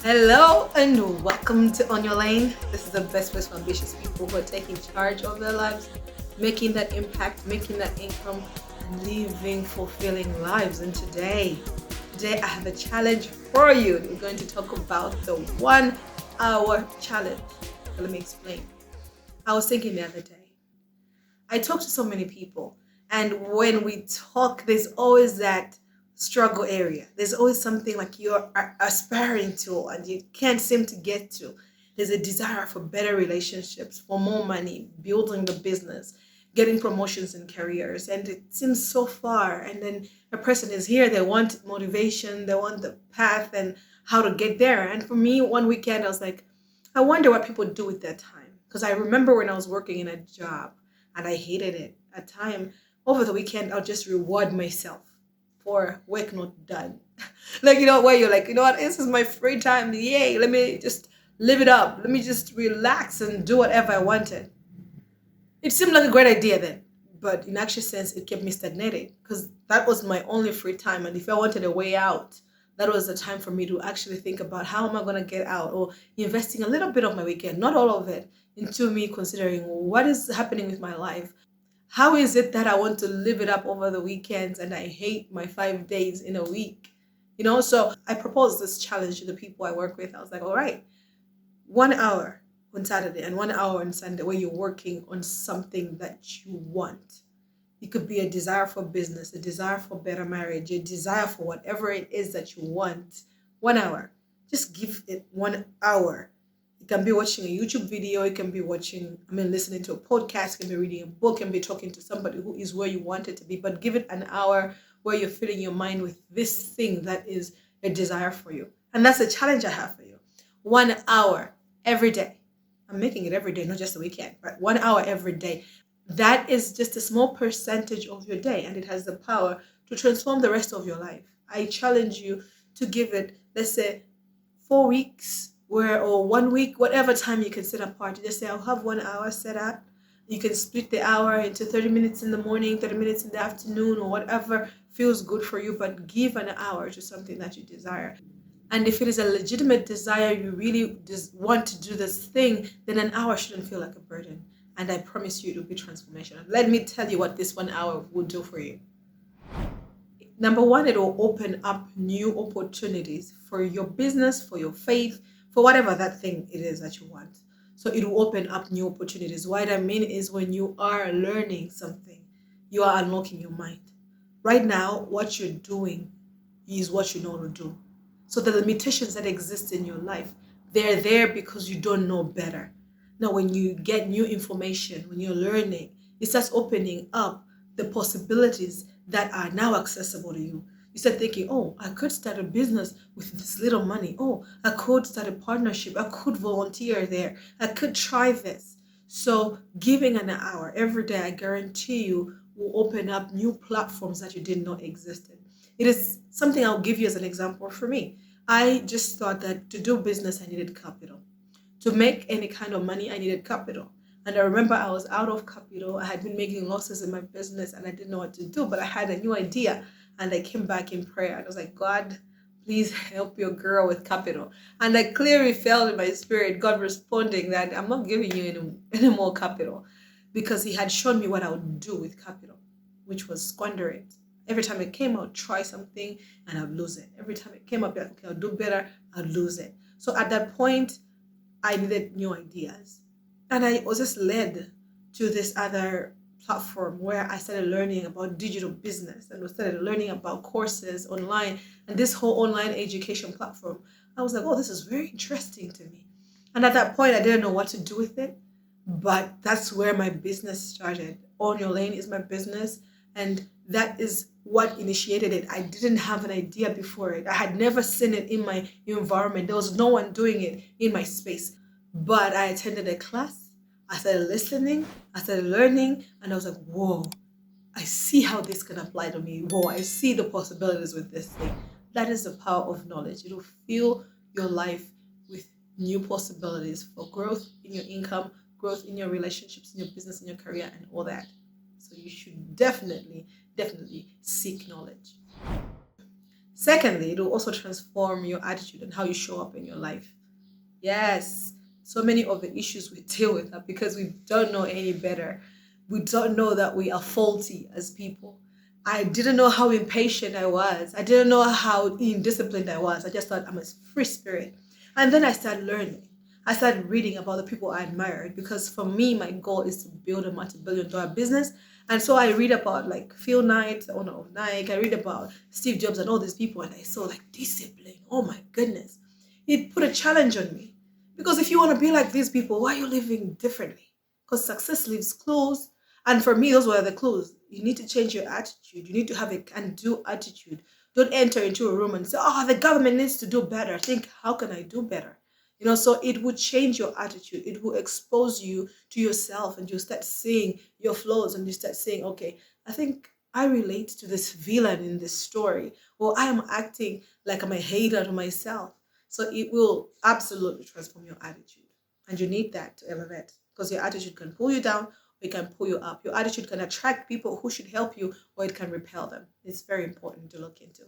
Hello and welcome to On Your Lane. This is the best place for ambitious people who are taking charge of their lives, making that impact, making that income, and living fulfilling lives. And today I have a challenge for you. We're going to talk about the 1 hour challenge. So let me explain. I was thinking the other day, I talk to so many people, and when we talk, there's always that struggle area. There's always something like you're aspiring to and you can't seem to get to. There's a desire for better relationships, for more money, building the business, getting promotions in careers, and it seems so far. And then a person is here, they want motivation, they want the path and how to get there. And for me, one weekend, I was like, I wonder what people do with their time. Because I remember when I was working in a job and I hated it. At time over the weekend, I'll just reward myself for work not done. Like, where you're like, what, this is my free time. Yay, let me just live it up. Let me just relax and do whatever I wanted. It seemed like a great idea then, but in actual sense, it kept me stagnated because that was my only free time. And if I wanted a way out, that was the time for me to actually think about how am I going to get out, or investing a little bit of my weekend, not all of it, into me considering what is happening with my life. How is it that I want to live it up over the weekends and I hate my 5 days in a week? So I proposed this challenge to the people I work with. I was like, all right, 1 hour on Saturday and 1 hour on Sunday where you're working on something that you want. It could be a desire for business, a desire for better marriage, a desire for whatever it is that you want. 1 hour. Just give it 1 hour. It can be watching a YouTube video, it can be listening to a podcast, it can be reading a book, it can be talking to somebody who is where you want it to be, but give it an hour where you're filling your mind with this thing that is a desire for you. And that's a challenge I have for you. 1 hour every day. I'm making it every day, not just the weekend, but 1 hour every day. That is just a small percentage of your day, and it has the power to transform the rest of your life. I challenge you to give it, let's say, 4 weeks or 1 week, whatever time you can set apart. You just say, I'll have 1 hour set up. You can split the hour into 30 minutes in the morning, 30 minutes in the afternoon, or whatever feels good for you, but give an hour to something that you desire. And if it is a legitimate desire, you really just want to do this thing, then an hour shouldn't feel like a burden. And I promise you it will be transformational. Let me tell you what this 1 hour will do for you. Number one, it will open up new opportunities for your business, for your faith, for whatever that thing it is that you want. So it will open up new opportunities. What I mean is when you are learning something, you are unlocking your mind. Right now, what you're doing is what you know to do. So the limitations that exist in your life, they're there because you don't know better. Now, when you get new information, when you're learning, it starts opening up the possibilities that are now accessible to you. You start thinking, oh, I could start a business with this little money. Oh, I could start a partnership. I could volunteer there. I could try this. So giving an hour every day, I guarantee you, will open up new platforms that you didn't know existed. It is something I'll give you as an example for me. I just thought that to do business, I needed capital. To make any kind of money, I needed capital. And I remember I was out of capital. I had been making losses in my business and I didn't know what to do, but I had a new idea. And I came back in prayer. I was like, God, please help your girl with capital. And I clearly felt in my spirit, God responding that I'm not giving you any more capital, because he had shown me what I would do with capital, which was squander it. Every time it came, I would try something and I'd lose it. Every time it came up, like, okay, I'll do better, I'd lose it. So at that point, I needed new ideas. And I was just led to this other platform where I started learning about digital business and started learning about courses online and this whole online education platform. I was like, oh, this is very interesting to me. And at that point, I didn't know what to do with it. But that's where my business started. On Your Lane is my business. And that is what initiated it. I didn't have an idea before it. I had never seen it in my environment. There was no one doing it in my space. But I attended a class. I started listening. I started learning. And I was like, whoa, I see how this can apply to me. Whoa, I see the possibilities with this thing. That is the power of knowledge. It will fill your life with new possibilities for growth in your income, growth in your relationships, in your business, in your career, and all that. So you should definitely seek knowledge. Secondly, it will also transform your attitude and how you show up in your life. Yes, so many of the issues we deal with are because we don't know any better. We don't know that we are faulty as people. I didn't know how impatient I was. I didn't know how indisciplined I was. I just thought I'm a free spirit. And then I started learning. I started reading about the people I admired because for me, my goal is to build a multi-billion-dollar business. And so I read about like Phil Knight, the owner of Nike. I read about Steve Jobs and all these people, and I saw like discipline. Oh my goodness. It put a challenge on me. Because if you want to be like these people, why are you living differently? Because success leaves clues. And for me, those were the clues. You need to change your attitude. You need to have a can do attitude. Don't enter into a room and say, oh, the government needs to do better. Think, how can I do better? So it would change your attitude. It will expose you to yourself and you start seeing your flaws and you start saying, okay, I think I relate to this villain in this story, or I am acting like I'm a hater to myself. So it will absolutely transform your attitude. And you need that to elevate because your attitude can pull you down or it can pull you up. Your attitude can attract people who should help you or it can repel them. It's very important to look into.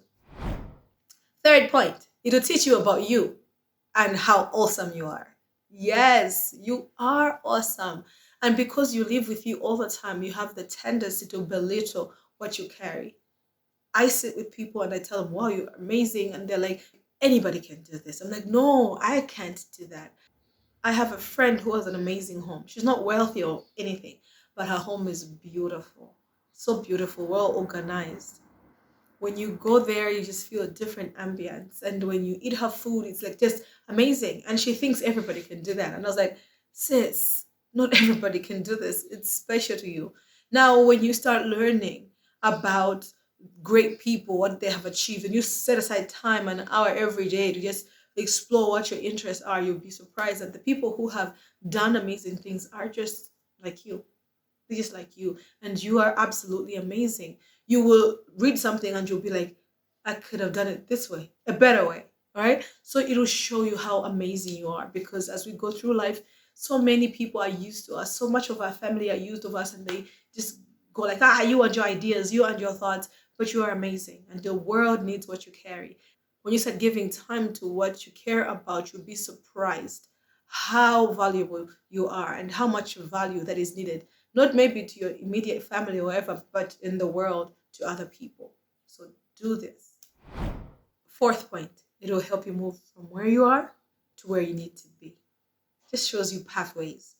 Third point, it'll teach you about you and how awesome you are. Yes, you are awesome. And because you live with you all the time, you have the tendency to belittle what you carry. I sit with people and I tell them, wow, you're amazing. And they're like, anybody can do this. I'm like, no, I can't do that. I have a friend who has an amazing home. She's not wealthy or anything, but her home is beautiful. So beautiful, well organized. When you go there, you just feel a different ambience. And when you eat her food, it's like just amazing. And she thinks everybody can do that. And I was like, sis, not everybody can do this. It's special to you. Now, when you start learning about great people, what they have achieved, and you set aside time, an hour every day to just explore what your interests are, you'll be surprised that the people who have done amazing things are just like you, just like you, and you are absolutely amazing. You will read something and you'll be like, I could have done it this way, a better way. All right. So it'll show you how amazing you are because as we go through life, so many people are used to us. So much of our family are used of us and they just go like, you and your ideas, you and your thoughts, but you are amazing. And the world needs what you carry. When you start giving time to what you care about, you'll be surprised how valuable you are and how much value that is needed not maybe to your immediate family or whatever, but in the world to other people. So do this. Fourth point, it will help you move from where you are to where you need to be. Just shows you pathways.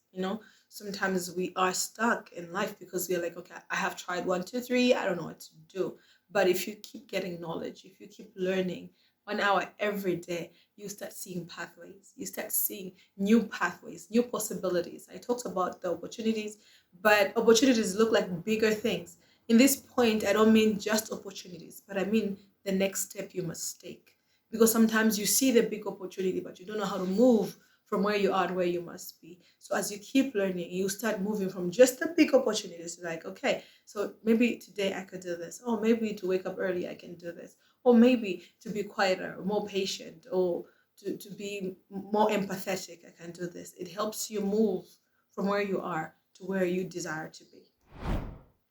Sometimes we are stuck in life because we're like, okay, I have tried one, two, three, I don't know what to do. But if you keep getting knowledge, if you keep learning 1 hour every day, you start seeing pathways. You start seeing new pathways, new possibilities. I talked about the opportunities, but opportunities look like bigger things. In this point, I don't mean just opportunities, but I mean the next step you must take. Because sometimes you see the big opportunity, but you don't know how to move from where you are to where you must be. So as you keep learning, you start moving from just the big opportunities to like, okay, so maybe today I could do this. Or maybe to wake up early, I can do this. Or maybe to be quieter, or more patient, or to be more empathetic, I can do this. It helps you move from where you are to where you desire to be.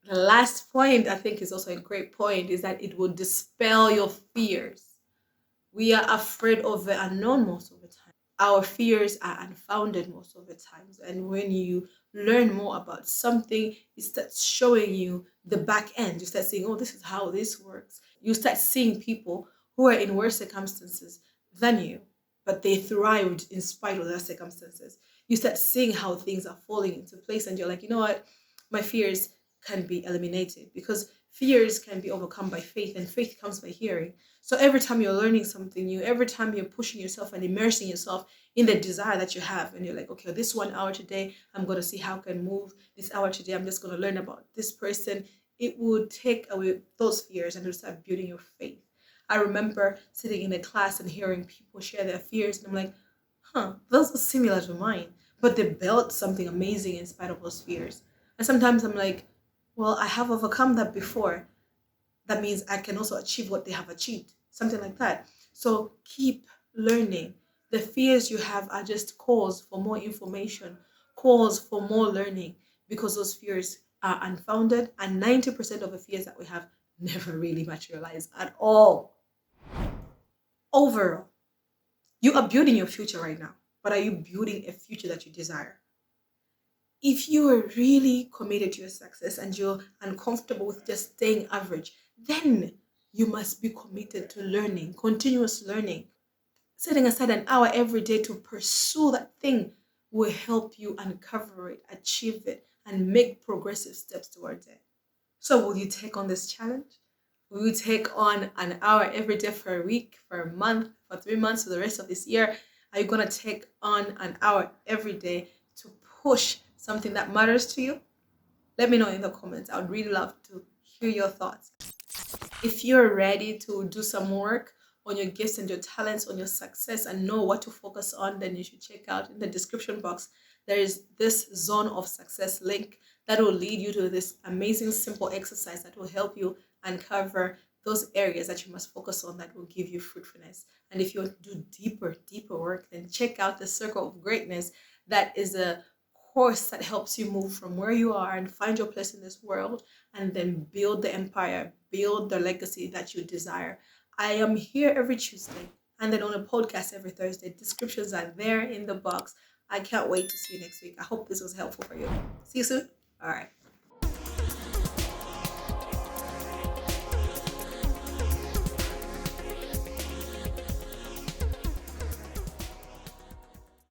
The last point I think is also a great point is that it will dispel your fears. We are afraid of the unknown most of the time. Our fears are unfounded most of the times. And when you learn more about something, it starts showing you the back end. You start saying, oh, this is how this works. You start seeing people who are in worse circumstances than you, but they thrived in spite of their circumstances. You start seeing how things are falling into place, and you're like, you know what? My fears can be eliminated because fears can be overcome by faith, and faith comes by hearing. So every time you're learning something new, every time you're pushing yourself and immersing yourself in the desire that you have, and you're like, okay, this 1 hour today, I'm going to see how I can move. This hour today, I'm just going to learn about this person. It would take away those fears and it'll start building your faith. I remember sitting in a class and hearing people share their fears, and I'm like, those are similar to mine, but they built something amazing in spite of those fears. And sometimes I'm like, well, I have overcome that before. That means I can also achieve what they have achieved, something like that. So keep learning. The fears you have are just cause for more information, cause for more learning, because those fears are unfounded, and 90% of the fears that we have never really materialize at all. Overall, you are building your future right now, but are you building a future that you desire? If you are really committed to your success and you're uncomfortable with just staying average, then you must be committed to learning, continuous learning. Setting aside an hour every day to pursue that thing will help you uncover it, achieve it, and make progressive steps towards it. So, will you take on this challenge? Will you take on an hour every day for a week, for a month, for 3 months, for the rest of this year? Are you going to take on an hour every day to push something that matters to you? Let me know in the comments. I would really love to hear your thoughts. If you're ready to do some work on your gifts and your talents, on your success, and know what to focus on, then you should check out in the description box. There is this zone of success link that will lead you to this amazing, simple exercise that will help you uncover those areas that you must focus on that will give you fruitfulness. And if you want to do deeper work, then check out the Circle of Greatness. That is a course that helps you move from where you are and find your place in this world and then build the empire, build the legacy that you desire. I am here every Tuesday and then on a podcast every Thursday. Descriptions are there in the box. I can't wait to see you next week. I hope this was helpful for you. See you soon. All right.